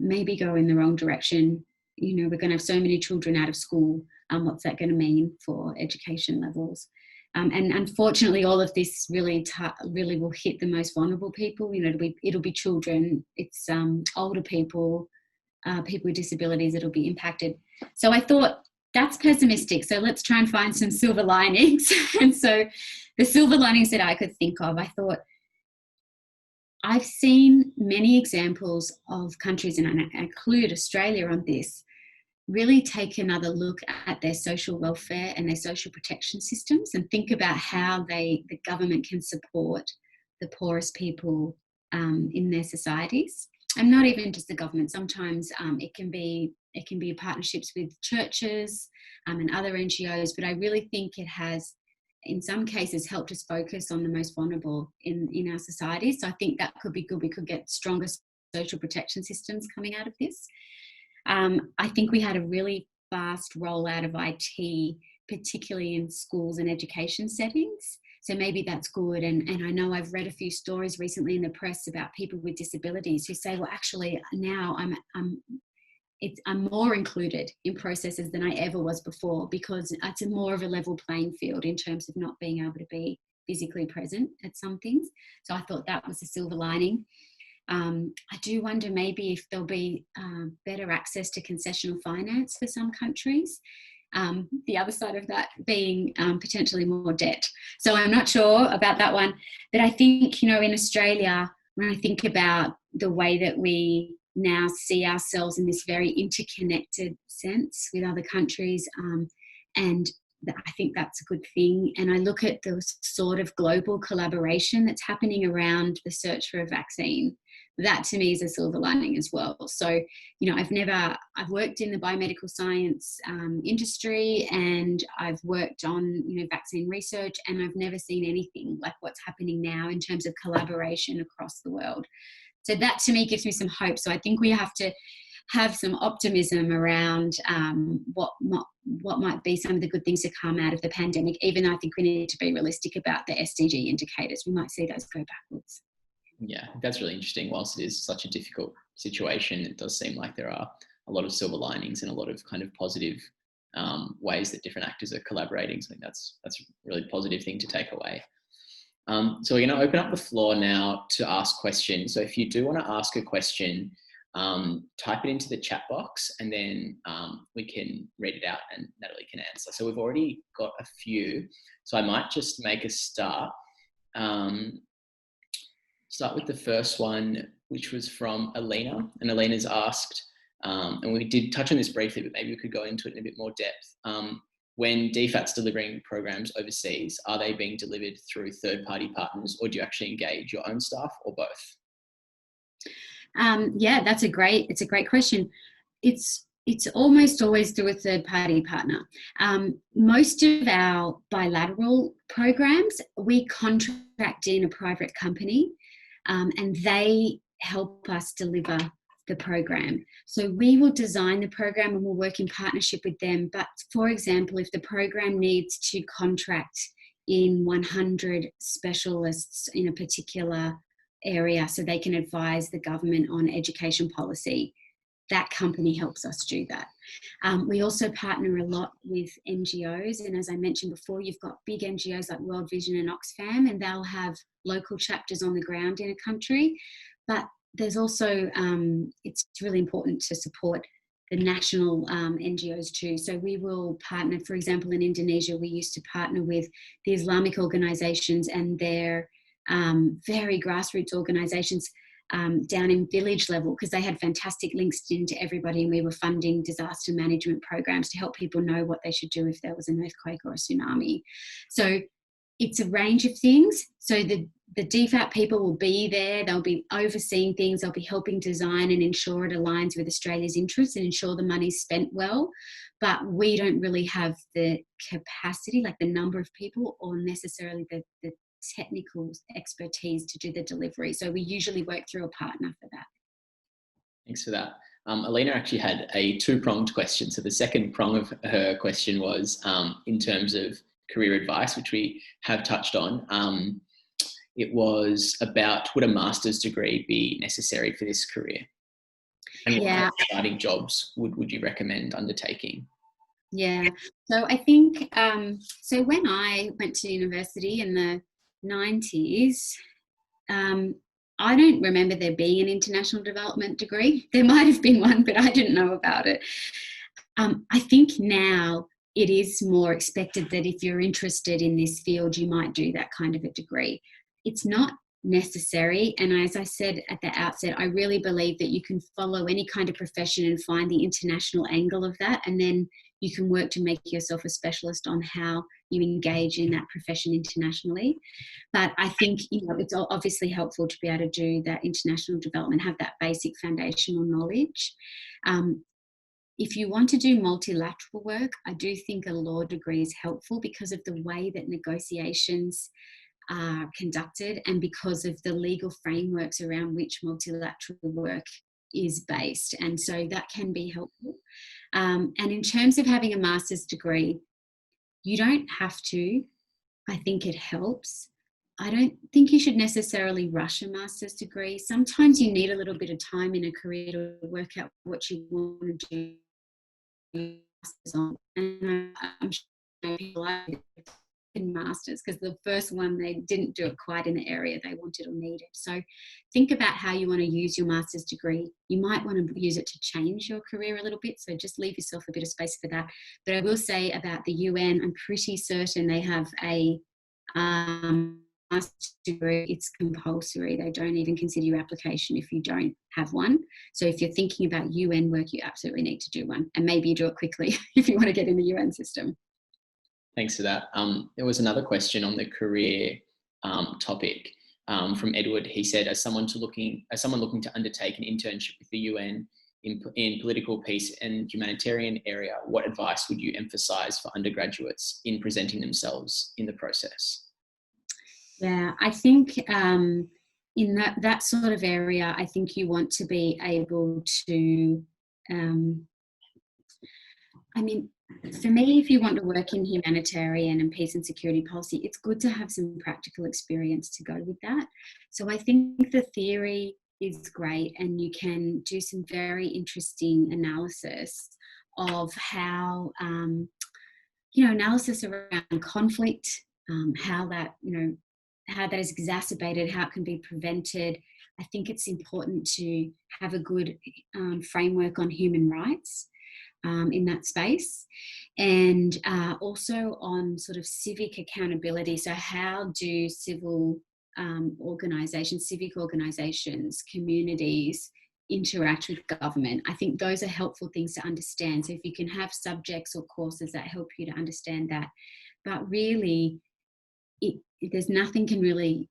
maybe go in the wrong direction. We're going to have so many children out of school. What's that going to mean for education levels? And unfortunately, all of this really will hit the most vulnerable people. It'll be children, it's older people, people with disabilities that'll be impacted. So I thought, that's pessimistic. So let's try and find some silver linings. And so the silver linings that I could think of, I thought, I've seen many examples of countries, and I include Australia on this, really take another look at their social welfare and their social protection systems and think about how the government can support the poorest people in their societies. And not even just the government. Sometimes it can be partnerships with churches and other NGOs, but I really think it has, in some cases, helped us focus on the most vulnerable in our society. So I think that could be good. We could get stronger social protection systems coming out of this. I think we had a really fast rollout of IT, particularly in schools and education settings. So maybe that's good. And I know I've read a few stories recently in the press about people with disabilities who say, well, actually now I'm more included in processes than I ever was before, because it's more of a level playing field in terms of not being able to be physically present at some things. So I thought that was a silver lining. I do wonder maybe if there'll be better access to concessional finance for some countries. The other side of that being potentially more debt. So I'm not sure about that one. But I think, in Australia, when I think about the way that we now see ourselves in this very interconnected sense with other countries, and I think that's a good thing. And I look at the sort of global collaboration that's happening around the search for a vaccine. That to me is a silver lining as well. So, I've worked in the biomedical science industry, and I've worked on, vaccine research, and I've never seen anything like what's happening now in terms of collaboration across the world. So that to me gives me some hope. So I think we have to have some optimism around what might be some of the good things to come out of the pandemic, even though I think we need to be realistic about the SDG indicators. We might see those go backwards. Yeah, that's really interesting. Whilst it is such a difficult situation, it does seem like there are a lot of silver linings and a lot of kind of positive ways that different actors are collaborating. So I think that's a really positive thing to take away. So we're going to open up the floor now to ask questions. So if you do want to ask a question, type it into the chat box, and then we can read it out and Natalie can answer. So we've already got a few. So I might just make a start. Start with the first one, which was from Alina. And Alina's asked, and we did touch on this briefly, but maybe we could go into it in a bit more depth. When DFAT's delivering programs overseas, are they being delivered through third-party partners, or do you actually engage your own staff, or both? Yeah, it's a great question. It's almost always through a third-party partner. Most of our bilateral programs, we contract in a private company, and they help us deliver the program. So we will design the program and we'll work in partnership with them. But for example, if the program needs to contract in 100 specialists in a particular area so they can advise the government on education policy, that company helps us do that. We also partner a lot with NGOs, and as I mentioned before, you've got big NGOs like World Vision and Oxfam, and they'll have local chapters on the ground in a country. But there's also, it's really important to support the national NGOs too. So we will partner, for example, in Indonesia, we used to partner with the Islamic organisations and their very grassroots organisations down in village level, because they had fantastic links into everybody, and we were funding disaster management programs to help people know what they should do if there was an earthquake or a tsunami. So it's a range of things. So the DFAT people will be there, they'll be overseeing things, they'll be helping design and ensure it aligns with Australia's interests and ensure the money's spent well. But we don't really have the capacity, like the number of people, or necessarily the technical expertise to do the delivery. So we usually work through a partner for that. Thanks for that. Alina actually had a two-pronged question. So the second prong of her question was in terms of career advice, which we have touched on. It was about, would a master's degree be necessary for this career? And what kind of exciting jobs would you recommend undertaking? Yeah, so I think, so when I went to university in the 90s, I don't remember there being an international development degree. There might have been one, but I didn't know about it. I think now it is more expected that if you're interested in this field, you might do that kind of a degree. It's not necessary. And as I said at the outset, I really believe that you can follow any kind of profession and find the international angle of that. And then you can work to make yourself a specialist on how you engage in that profession internationally. But I think, it's obviously helpful to be able to do that international development, have that basic foundational knowledge. If you want to do multilateral work, I do think a law degree is helpful because of the way that negotiations are conducted and because of the legal frameworks around which multilateral work is based. And so that can be helpful. And in terms of having a master's degree, you don't have to. I think it helps. I don't think you should necessarily rush a master's degree. Sometimes you need a little bit of time in a career to work out what you want to do. And I'm sure people like in masters because the first one they didn't do it quite in the area they wanted or needed. So think about how you want to use your master's degree. You might want to use it to change your career a little bit, so just leave yourself a bit of space for that. But I will say about the UN, I'm pretty certain they have a master's degree. It's compulsory. They don't even consider your application if you don't have one. So if you're thinking about UN work, you absolutely need to do one, and maybe you do it quickly if you want to get in the UN system. Thanks for that. There was another question on the career topic from Edward. He said, as someone looking to undertake an internship with the UN in political, peace and humanitarian area, what advice would you emphasise for undergraduates in presenting themselves in the process? Yeah, I think in that sort of area, I think you want to be able to, for me, if you want to work in humanitarian and peace and security policy, it's good to have some practical experience to go with that. So I think the theory is great, and you can do some very interesting analysis of how, analysis around conflict, how that is exacerbated, how it can be prevented. I think it's important to have a good framework on human rights in that space, and also on sort of civic accountability. So how do civil organisations, civic organisations, communities interact with government? I think those are helpful things to understand. So if you can have subjects or courses that help you to understand that. But really, there's nothing can really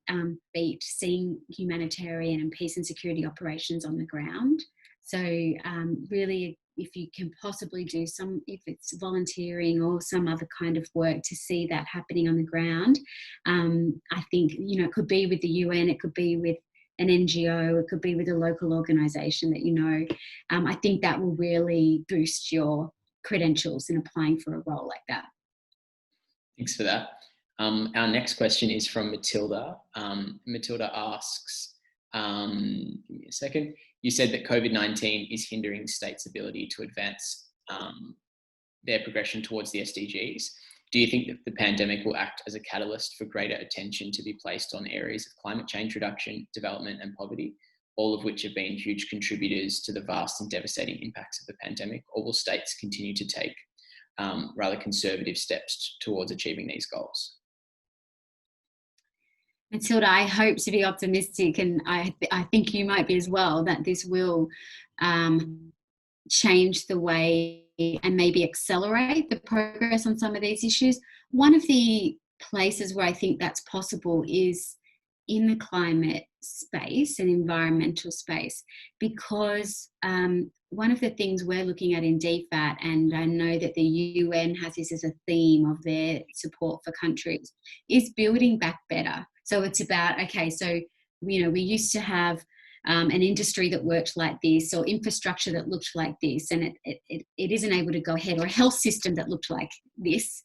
beat seeing humanitarian and peace and security operations on the ground. So really, if you can possibly do if it's volunteering or some other kind of work to see that happening on the ground, I think, it could be with the UN, it could be with an NGO, it could be with a local organisation that I think that will really boost your credentials in applying for a role like that. Thanks for that. Our next question is from Matilda. Matilda asks, give me a second. You said that COVID-19 is hindering states' ability to advance their progression towards the SDGs. Do you think that the pandemic will act as a catalyst for greater attention to be placed on areas of climate change reduction, development and poverty, all of which have been huge contributors to the vast and devastating impacts of the pandemic? Or will states continue to take rather conservative steps towards achieving these goals? Matilda, I hope to be optimistic, and I think you might be as well, that this will change the way and maybe accelerate the progress on some of these issues. One of the places where I think that's possible is in the climate space and environmental space, because one of the things we're looking at in DFAT, and I know that the UN has this as a theme of their support for countries, is building back better. So it's about, okay, so we used to have an industry that worked like this, or infrastructure that looked like this, and it isn't able to go ahead, or a health system that looked like this,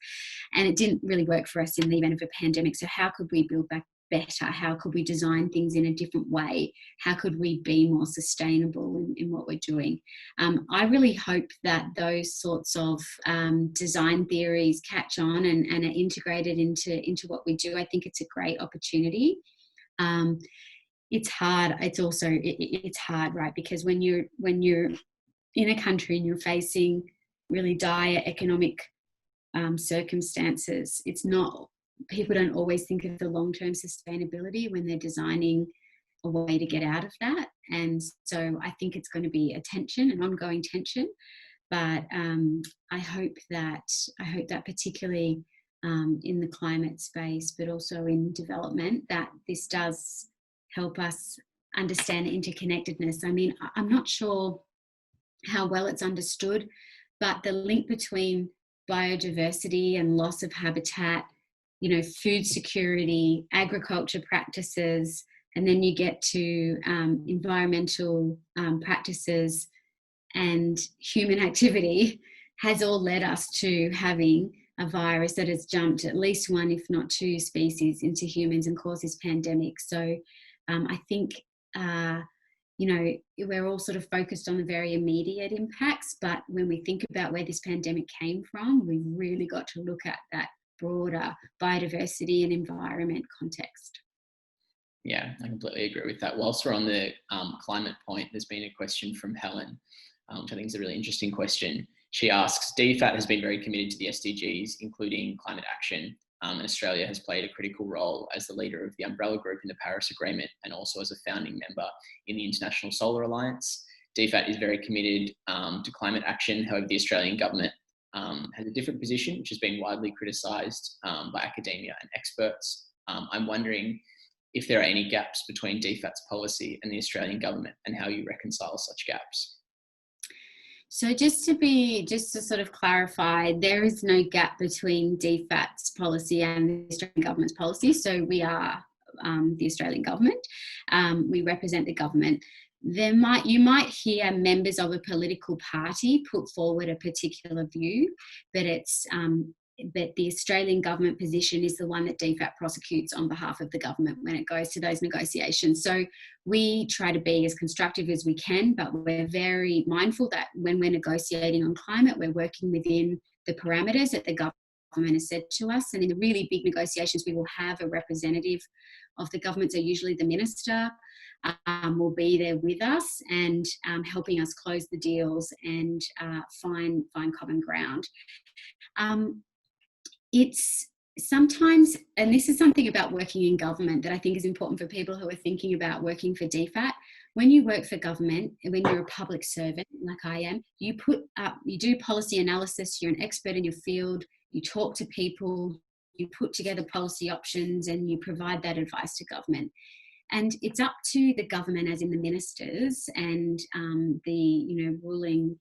and it didn't really work for us in the event of a pandemic. So how could we build back better? How could we design things in a different way? How could we be more sustainable in what we're doing? I really hope that those sorts of design theories catch on and are integrated into what we do. I think it's a great opportunity. It's hard. It's also it's hard, right? Because when you're in a country and you're facing really dire economic circumstances, it's not, people don't always think of the long-term sustainability when they're designing a way to get out of that. And so I think it's going to be a tension, an ongoing tension. But I hope that particularly in the climate space, but also in development, that this does help us understand interconnectedness. I mean, I'm not sure how well it's understood, but the link between biodiversity and loss of habitat, food security, agriculture practices, and then you get to environmental practices and human activity, has all led us to having a virus that has jumped at least one, if not two species into humans and caused this pandemic. So I think, we're all sort of focused on the very immediate impacts, but when we think about where this pandemic came from, we've really got to look at that broader biodiversity and environment context. Yeah, I completely agree with that. Whilst we're on the climate point, there's been a question from Helen, which I think is a really interesting question. She asks, DFAT has been very committed to the SDGs, including climate action, and Australia has played a critical role as the leader of the umbrella group in the Paris Agreement and also as a founding member in the International Solar Alliance. DFAT is very committed to climate action. However, the Australian government has a different position, which has been widely criticised by academia and experts. I'm wondering if there are any gaps between DFAT's policy and the Australian government, and how you reconcile such gaps. So just to sort of clarify, there is no gap between DFAT's policy and the Australian government's policy. So we are the Australian government. We represent the government. You might hear members of a political party put forward a particular view, but the Australian government position is the one that DFAT prosecutes on behalf of the government when it goes to those negotiations. So we try to be as constructive as we can, but we're very mindful that when we're negotiating on climate, we're working within the parameters that the government has said to us. And in the really big negotiations, we will have a representative of the government, so usually the minister will be there with us and helping us close the deals and find common ground. It's sometimes, and this is something about working in government that I think is important for people who are thinking about working for DFAT. When you work for government, and when you're a public servant like I am, you do policy analysis, you're an expert in your field, you talk to people, you put together policy options, and you provide that advice to government. And it's up to the government, as in the ministers and the ruling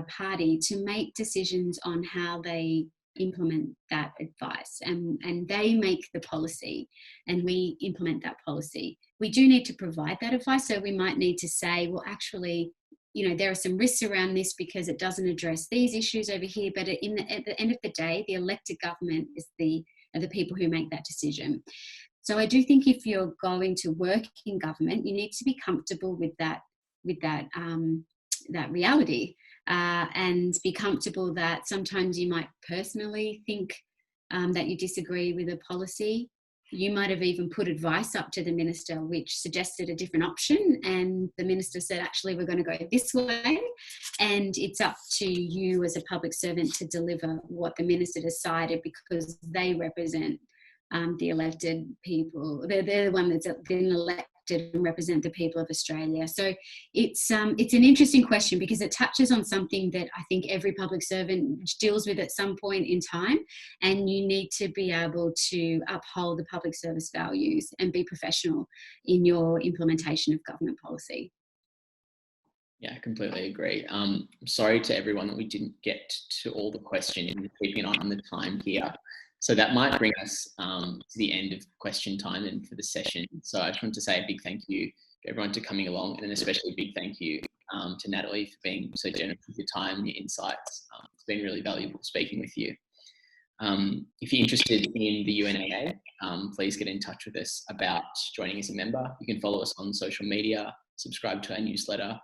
party, to make decisions on how they implement that advice, and they make the policy and we implement that policy. We do need to provide that advice, so we might need to say, well, actually, there are some risks around this because it doesn't address these issues over here, but at the end of the day, the elected government are the people who make that decision. So I do think if you're going to work in government, you need to be comfortable with that reality. And be comfortable that sometimes you might personally think that you disagree with a policy. You might have even put advice up to the minister which suggested a different option, and the minister said, actually, we're going to go this way. And it's up to you as a public servant to deliver what the minister decided, because they represent the elected people. They're the one that's been elected and represent the people of Australia. So it's an interesting question, because it touches on something that I think every public servant deals with at some point in time, and you need to be able to uphold the public service values and be professional in your implementation of government policy. Yeah, I completely agree. I'm sorry to everyone that we didn't get to all the questions, and keeping an eye on the time here. So that might bring us to the end of question time and for the session. So I just want to say a big thank you everyone to coming along, and especially a big thank you to Natalie for being so generous with your time and your insights. It's been really valuable speaking with you. If you're interested in the UNAA, please get in touch with us about joining as a member. You can follow us on social media, subscribe to our newsletter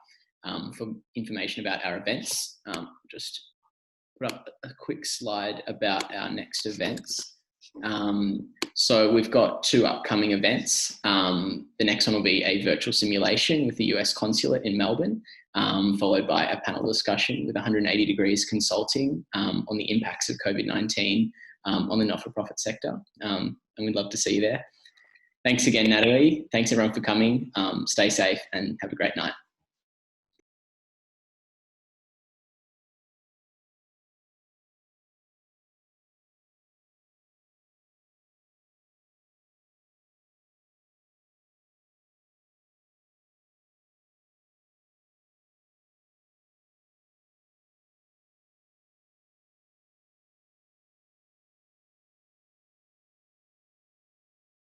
for information about our events. Just put up a quick slide about our next events. So we've got 2 upcoming events. The next one will be a virtual simulation with the US Consulate in Melbourne, followed by a panel discussion with 180 Degrees Consulting on the impacts of COVID-19 on the not-for-profit sector. And we'd love to see you there. Thanks again, Natalie. Thanks everyone for coming. Stay safe and have a great night.